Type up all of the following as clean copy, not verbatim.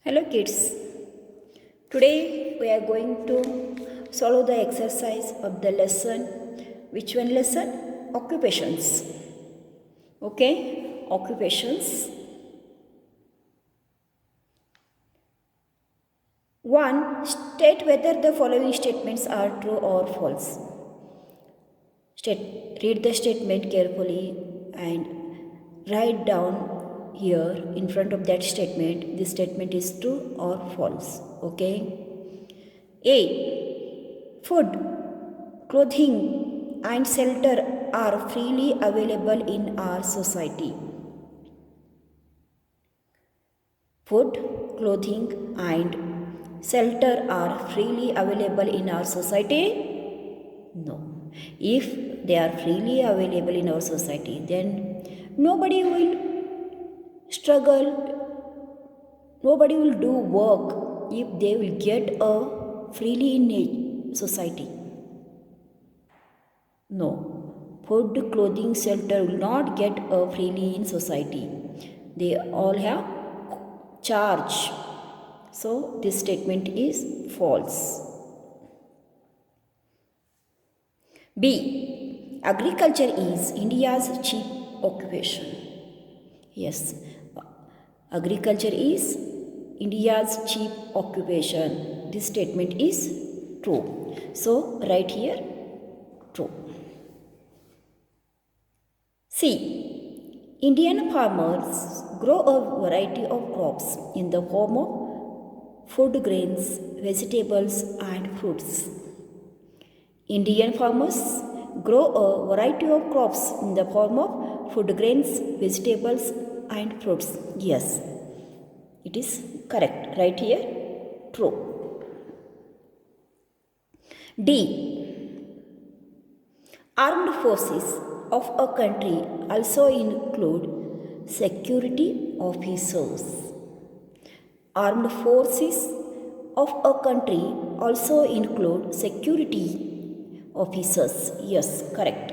Hello kids. Today we are going to solve the exercise of the lesson. Which one lesson? Occupations. Okay? Occupations. 1. State whether the following statements are true or false. Read the statement carefully and write down here in front of that statement this statement is true or false. Okay? A. Food, clothing, and shelter are freely available in our society. Food, clothing, and shelter are freely available in our society? No. If they are freely available in our society, then nobody will struggle, nobody will do work if they will get a freely in a society. No, food, clothing, shelter will not get a freely in society. They all have charge. So this statement is false. B. Agriculture is India's chief occupation. Yes, agriculture is India's chief occupation. This statement is true. So write here true. C. Indian farmers grow a variety of crops in the form of food grains, vegetables, and fruits. Indian farmers grow a variety of crops in the form of food grains, vegetables, and fruits. Yes, it is correct. Right here, true. D. Armed forces of a country also include security officers. Armed forces of a country also include security officers. Yes, correct.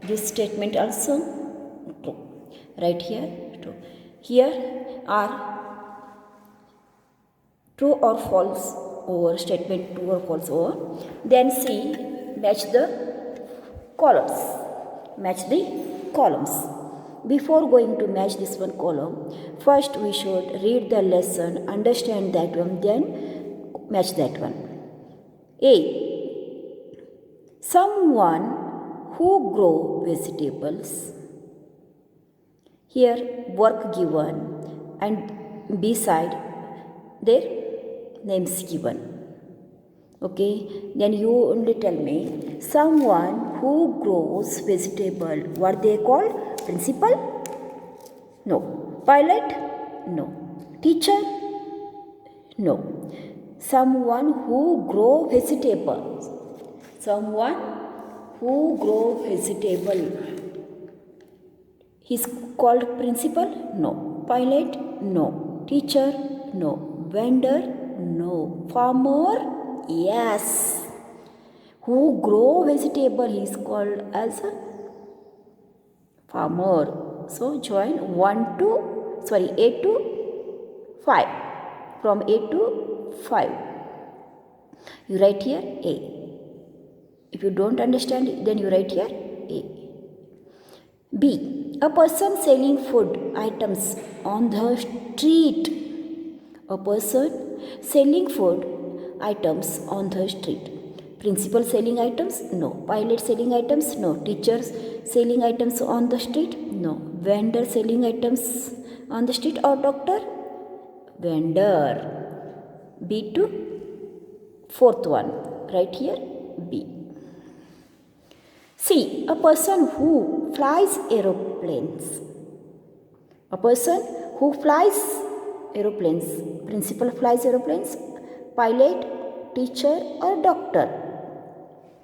This statement also true. Right here, true. Here are true or false over statement true or false over. Then see, match the columns. Match the columns. Before going to match this one column, first we should read the lesson, understand that one, then match that one. A. Someone who grow vegetables. Here work given and beside their names given. Okay, then you only tell me someone who grows vegetable. What they call? Principal? No. Pilot? No. Teacher? No. Someone who grow vegetables. Someone who grow vegetable. He's called principal? No. Pilot? No. Teacher? No. Vendor? No. Farmer? Yes. Who grow vegetable? He is called as a farmer. So join A to 5. From A to 5. You write here A. If you don't understand, then you write here A. B. A person selling food items on the street. A person selling food items on the street. Principal selling items? No. Pilot selling items? No. Teachers selling items on the street? No. Vendor selling items on the street or doctor? Vendor. B to 4th one. Right here B. C. A person who flies aeroplanes. A person who flies aeroplanes. Principal flies aeroplanes. Pilot, teacher or doctor?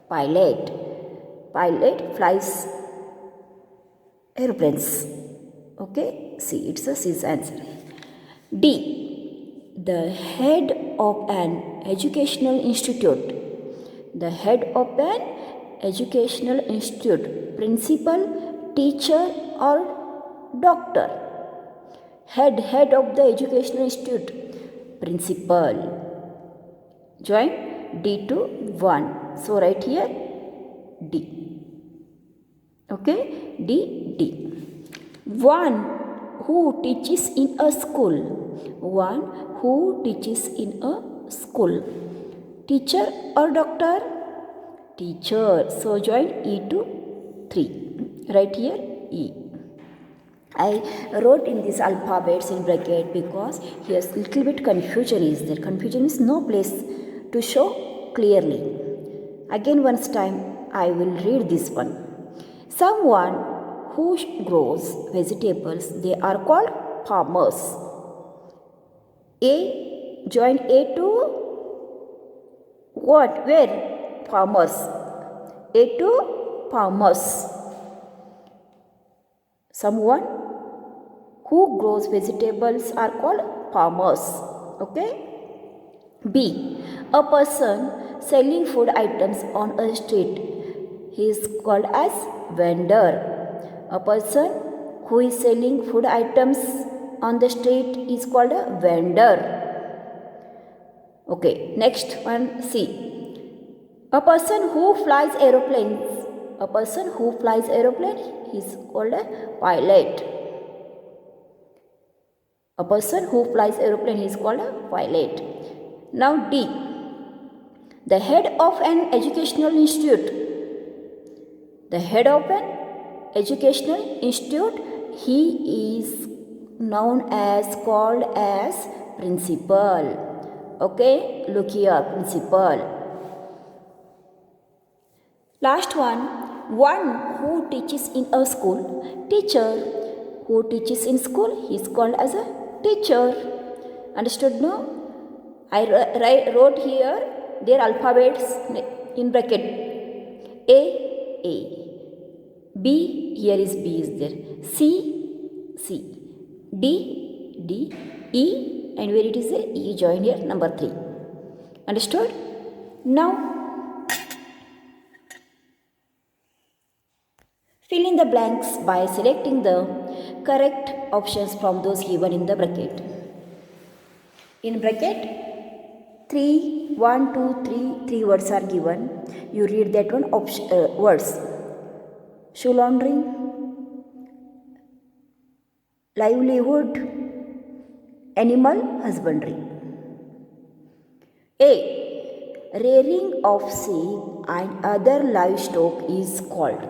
Pilot. Pilot flies aeroplanes. Okay, see, it's a C's answer. D. The head of an educational institute. The head of an educational institute. Principal, teacher or doctor? Head of the educational institute. principal. Join D to 1. So write here D. Okay, D. One who teaches in a school. One who teaches in a school. Teacher or doctor? Teacher. So join E to 3. Right here E. I wrote in these alphabets in bracket because here's little bit confusion is there. Confusion is no place to show clearly. Again once time I will read this one. Someone who grows vegetables, they are called farmers. A, join A to what? Where? Farmers. A to farmers. Someone who grows vegetables are called farmers. Okay? B, a person selling food items on a street, he is called as vendor. A person who is selling food items on the street is called a vendor. Okay, next one C. A person who flies aeroplanes. A person who flies aeroplane is called a pilot. A person who flies aeroplane is called a pilot. Now D. The head of an educational institute. The head of an educational institute, he is called as principal. Okay, look here, principal. Last one who teaches in a school. Teacher who teaches in school, he is called as a teacher. Understood now? I wrote here their alphabets in bracket. A. B, here is B is there. C. D, E, and where it is there? E join here, number 3. Understood? Now, fill in the blanks by selecting the correct options from those given in the bracket. In bracket, 3 words are given. You read that one words. Shoe laundry, livelihood, animal husbandry. A. Rearing of sheep and other livestock is called.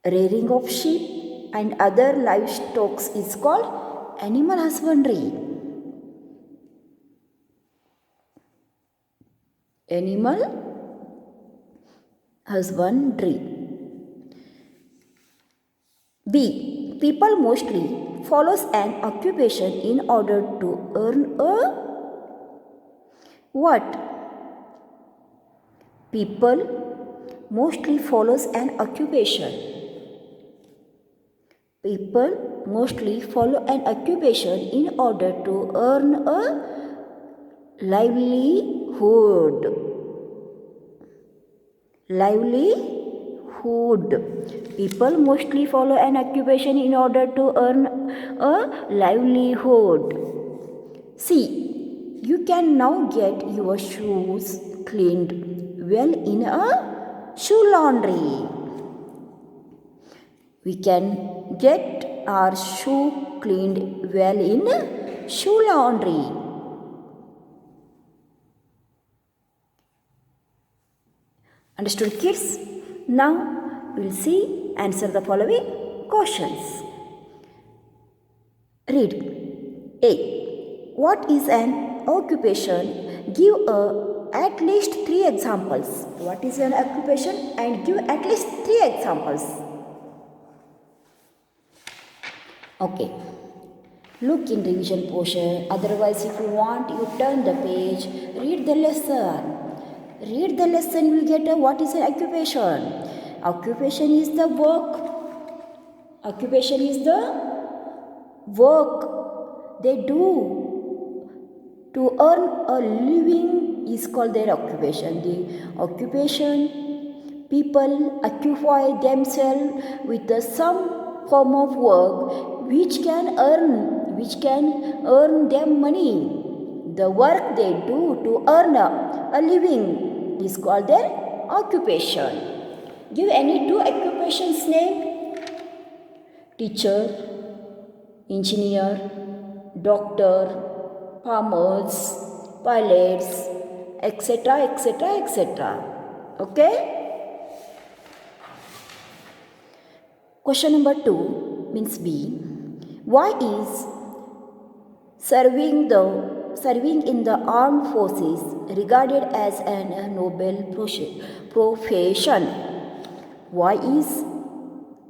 Rearing of sheep and other livestock is called animal husbandry. Animal husbandry. B. People mostly follows an occupation in order to earn a what? People mostly follows an occupation. People mostly follow an occupation in order to earn a livelihood. People mostly follow an occupation in order to earn a livelihood. C. You can now get your shoes cleaned well in a shoe laundry. We can get our shoe cleaned well in a shoe laundry. Understood, kids? Now we will see answer the following questions. Read. A. What is an occupation? Give at least 3 examples. What is an occupation? And give at least 3 examples. Okay. Look in revision portion. Otherwise, if you want, you turn the page. Read the lesson. Read the lesson, you will get what is an occupation. Occupation is the work. Occupation is the work they do to earn a living is called their occupation. The occupation, people occupy themselves with some form of work which can which can earn them money. The work they do to earn a living is called their occupation. Give any two occupations name. Teacher, engineer, doctor, farmers, pilots, etc., etc., etc. Okay? Question number 2 means B. Why is serving in the armed forces regarded as a noble profession? Why is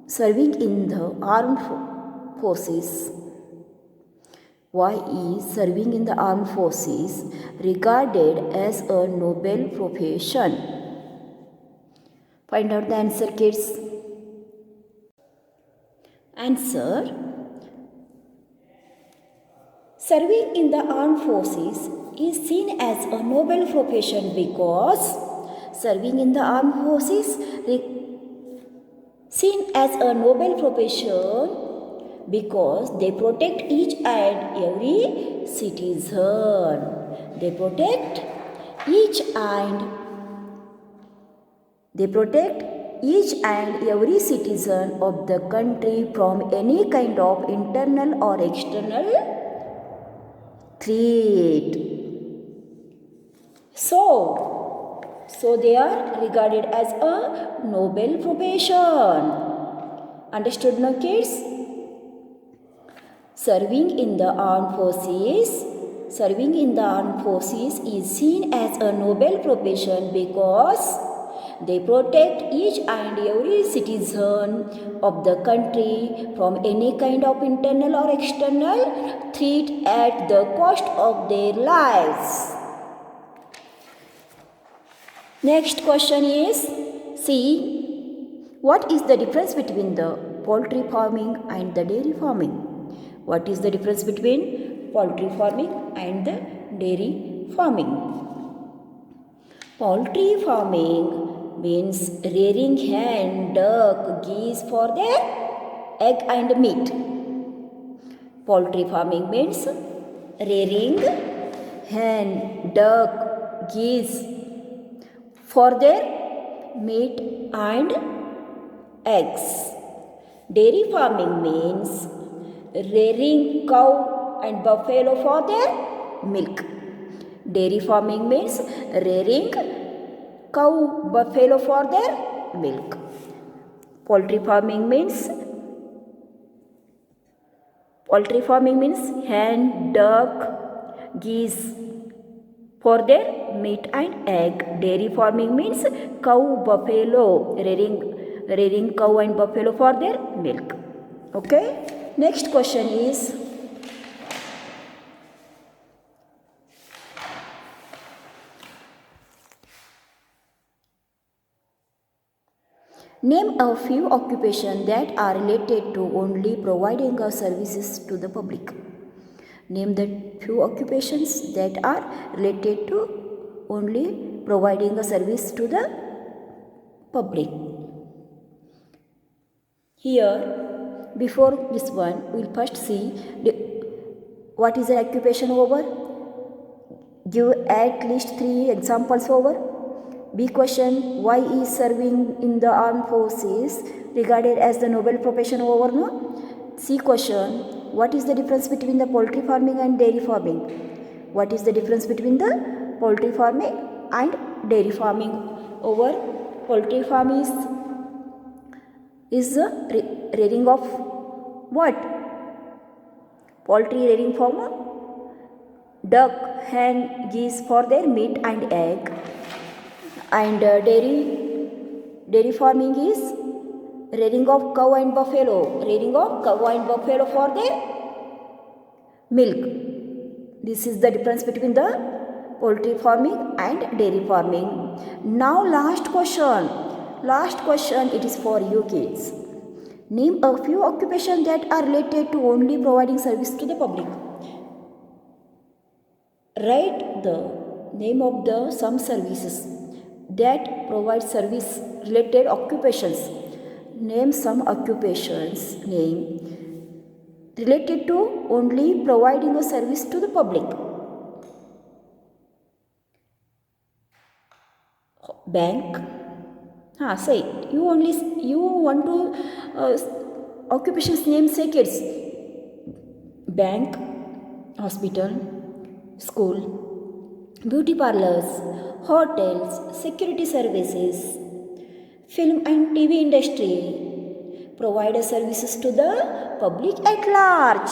serving in the armed forces? Why is serving in the armed forces regarded as a noble profession? Find out the answer, kids. Answer. Serving in the armed forces is seen as a noble profession because serving in the armed forces seen as a noble profession because they protect each and every citizen. They protect each and every citizen of the country from any kind of internal or external threat. So they are regarded as a noble profession. Understood now, kids? Serving in the armed forces is seen as a noble profession because they protect each and every citizen of the country from any kind of internal or external threat at the cost of their lives. Next question is C. What is the difference between the poultry farming and the dairy farming? What is the difference between poultry farming and the dairy farming? Poultry farming means rearing hen, duck, geese for their egg and meat. Poultry farming means rearing hen, duck, geese for their meat and eggs. Dairy farming means rearing cow and buffalo for their milk. Dairy farming means rearing cow, buffalo for their milk. Poultry farming means hen, duck, geese for their meat and egg. Dairy farming means cow, buffalo, rearing cow and buffalo for their milk. Okay? Next question is name a few occupations that are related to only providing services to the public. Name the few occupations that are related to only providing a service to the public. Here, before this one, we will first see what is an occupation over. Give at least 3 examples over. B question, why is serving in the armed forces regarded as the noble profession over? No? C question, what is the difference between the poultry farming and dairy farming? What is the difference between the poultry farming and dairy farming over? Poultry farm is the rearing of what? Poultry rearing for duck, hen, geese for their meat and egg. And dairy farming is rearing of cow and buffalo for their milk. This is the difference between the poultry farming and dairy farming. Now last question, it is for you kids. Name a few occupations that are related to only providing service to the public. Write the name of the some services that provide service related occupations. Name some occupations. Name related to only providing a service to the public. Bank. Say it. You want to occupations name, say kids. Bank, hospital, school, beauty parlors, hotels, security services, film and TV industry provide services to the public at large.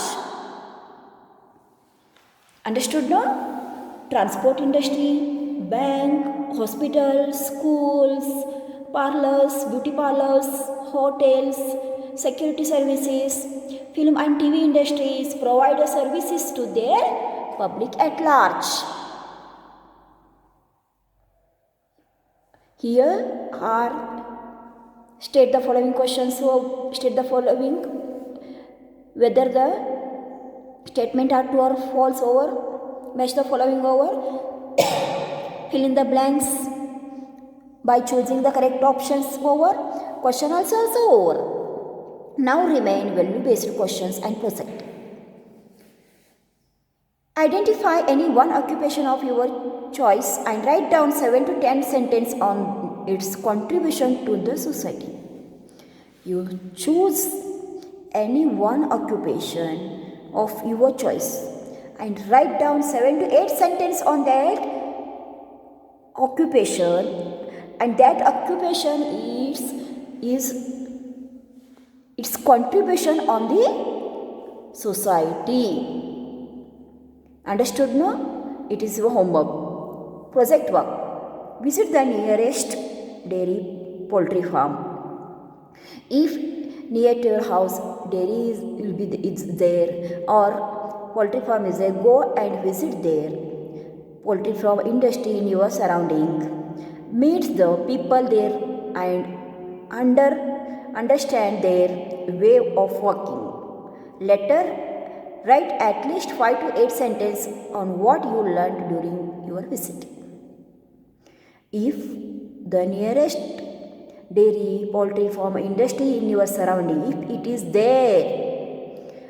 Understood now? Transport industry, bank, hospitals, schools, parlors, beauty parlors, hotels, security services, film and TV industries provide services to their public at large. Here are state the following questions. So state the following whether the statement are true or false over. Match the following over. Fill in the blanks by choosing the correct options over. Question also over. Now remain value based questions and proceed. Identify any one occupation of your choice and write down 7 to 10 sentences on its contribution to the society. You choose any one occupation of your choice and write down 7 to 8 sentences on that occupation, and that occupation is its contribution on the society. Understood now? It is your homework. Project work. Visit the nearest dairy poultry farm. If near to your house dairy is there or poultry farm is there, go and visit there. Poultry farm industry in your surrounding. Meet the people there and understand their way of working. Later, write at least 5 to 8 sentences on what you learned during your visit. If the nearest dairy, poultry farm industry in your surrounding, if it is there,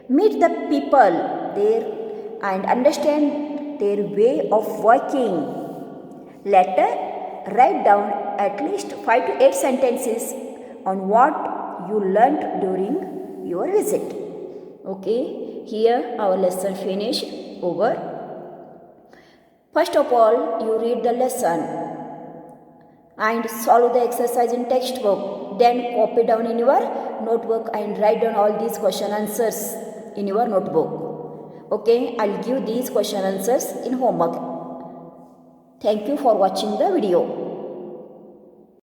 meet the people there and understand their way of working. Later, write down at least 5 to 8 sentences on what you learned during your visit. Okay, here our lesson finished. Over. First of all, you read the lesson and solve the exercise in textbook. Then copy down in your notebook and write down all these question answers in your notebook. Okay, I'll give these question answers in homework. Thank you for watching the video.